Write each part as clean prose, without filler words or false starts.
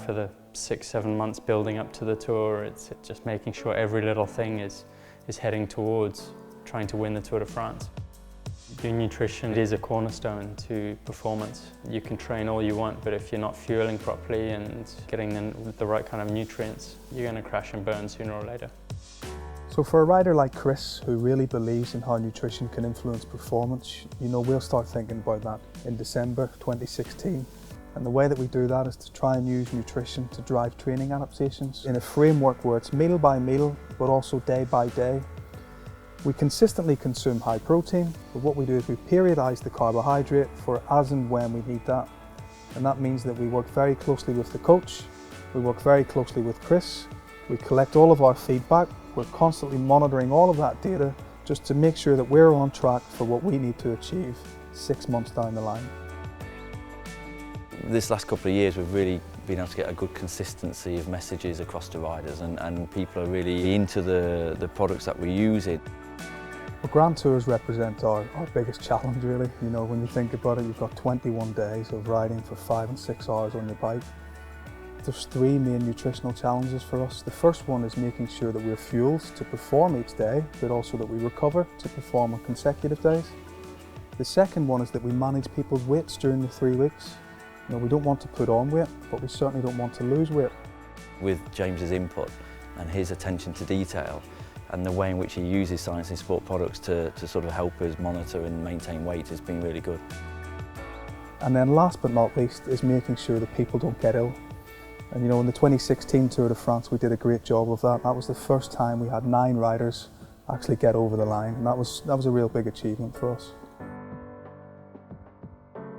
for the 6-7 months building up to the tour. It's just making sure every little thing is heading towards trying to win the Tour de France. Your nutrition is a cornerstone to performance. You can train all you want, but if you're not fueling properly and getting the right kind of nutrients, you're going to crash and burn sooner or later. So for a rider like Chris, who really believes in how nutrition can influence performance, we'll start thinking about that in December 2016. And the way that we do that is to try and use nutrition to drive training adaptations in a framework where it's meal by meal, but also day by day. We consistently consume high protein, but what we do is we periodise the carbohydrate for as and when we need that. And that means that we work very closely with the coach, we work very closely with Chris, we collect all of our feedback, we're constantly monitoring all of that data just to make sure that we're on track for what we need to achieve 6 months down the line. This last couple of years we've really been able to get a good consistency of messages across the riders, and people are really into the products that we're using. Well, Grand Tours represent our biggest challenge really. When you think about it, you've got 21 days of riding for 5 and 6 hours on your bike. There's 3 main nutritional challenges for us. The first one is making sure that we're fueled to perform each day, but also that we recover to perform on consecutive days. The second one is that we manage people's weights during the 3 weeks. We don't want to put on weight, but we certainly don't want to lose weight. With James's input and his attention to detail and the way in which he uses science in sport products to sort of help us monitor and maintain weight has been really good. And then last but not least is making sure that people don't get ill. And in the 2016 Tour de France we did a great job of that. That was the first time we had 9 riders actually get over the line, and that was a real big achievement for us.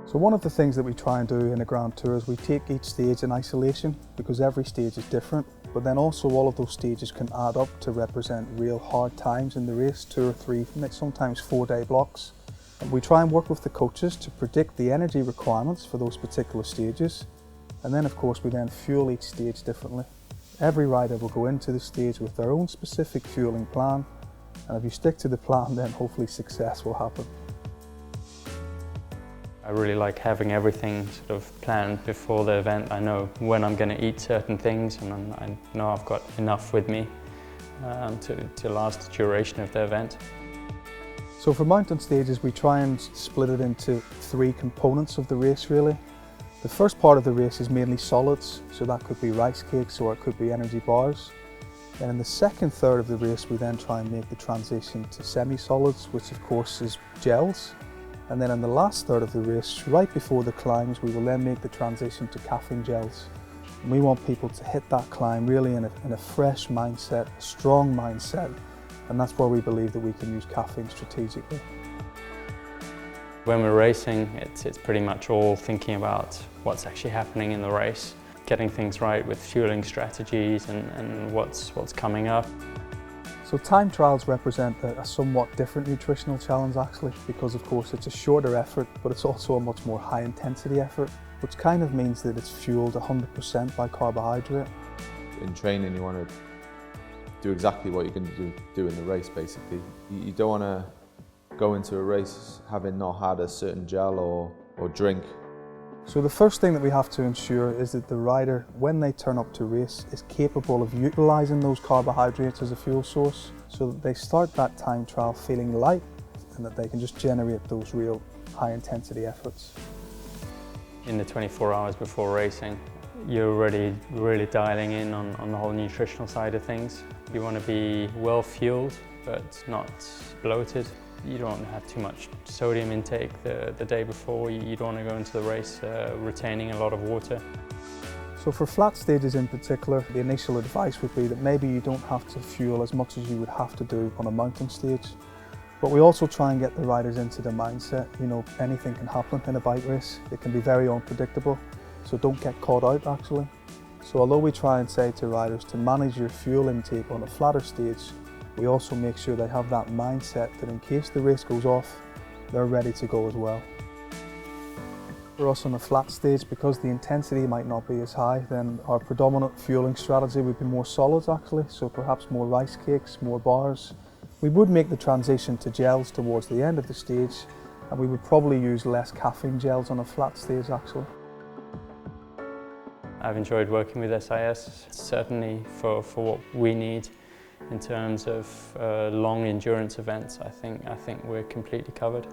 So one of the things that we try and do in a Grand Tour is we take each stage in isolation, because every stage is different, but then also all of those stages can add up to represent real hard times in the race, 2 or 3, sometimes 4-day blocks. And we try and work with the coaches to predict the energy requirements for those particular stages, and then of course we then fuel each stage differently. Every rider will go into the stage with their own specific fueling plan, and if you stick to the plan, then hopefully success will happen. I really like having everything sort of planned before the event. I know when I'm going to eat certain things, and I know I've got enough with me to last the duration of the event. So for mountain stages, we try and split it into 3 components of the race really. The first part of the race is mainly solids, so that could be rice cakes or it could be energy bars. And in the second third of the race, we then try and make the transition to semi-solids, which of course is gels. And then in the last third of the race, right before the climbs, we will then make the transition to caffeine gels. And we want people to hit that climb really in a fresh mindset, a strong mindset, and that's where we believe that we can use caffeine strategically. When we're racing, it's pretty much all thinking about what's actually happening in the race, getting things right with fueling strategies and what's coming up. So time trials represent a somewhat different nutritional challenge actually, because of course it's a shorter effort, but it's also a much more high intensity effort, which kind of means that it's fueled 100% by carbohydrate. In training you want to do exactly what you're going to do in the race basically. You don't want to go into a race having not had a certain gel or drink. So the first thing that we have to ensure is that the rider, when they turn up to race, is capable of utilising those carbohydrates as a fuel source, so that they start that time trial feeling light and that they can just generate those real high intensity efforts. In the 24 hours before racing, you're already really dialing in on the whole nutritional side of things. You want to be well fueled but not bloated. You don't want to have too much sodium intake the day before. You don't want to go into the race retaining a lot of water. So for flat stages in particular, the initial advice would be that maybe you don't have to fuel as much as you would have to do on a mountain stage. But we also try and get the riders into the mindset, anything can happen in a bike race. It can be very unpredictable, so don't get caught out actually. So although we try and say to riders to manage your fuel intake on a flatter stage, we also make sure they have that mindset that in case the race goes off, they're ready to go as well. For us on a flat stage, because the intensity might not be as high, then our predominant fueling strategy would be more solids actually, so perhaps more rice cakes, more bars. We would make the transition to gels towards the end of the stage, and we would probably use less caffeine gels on a flat stage actually. I've enjoyed working with SIS, certainly for what we need in terms of long endurance events. I think we're completely covered.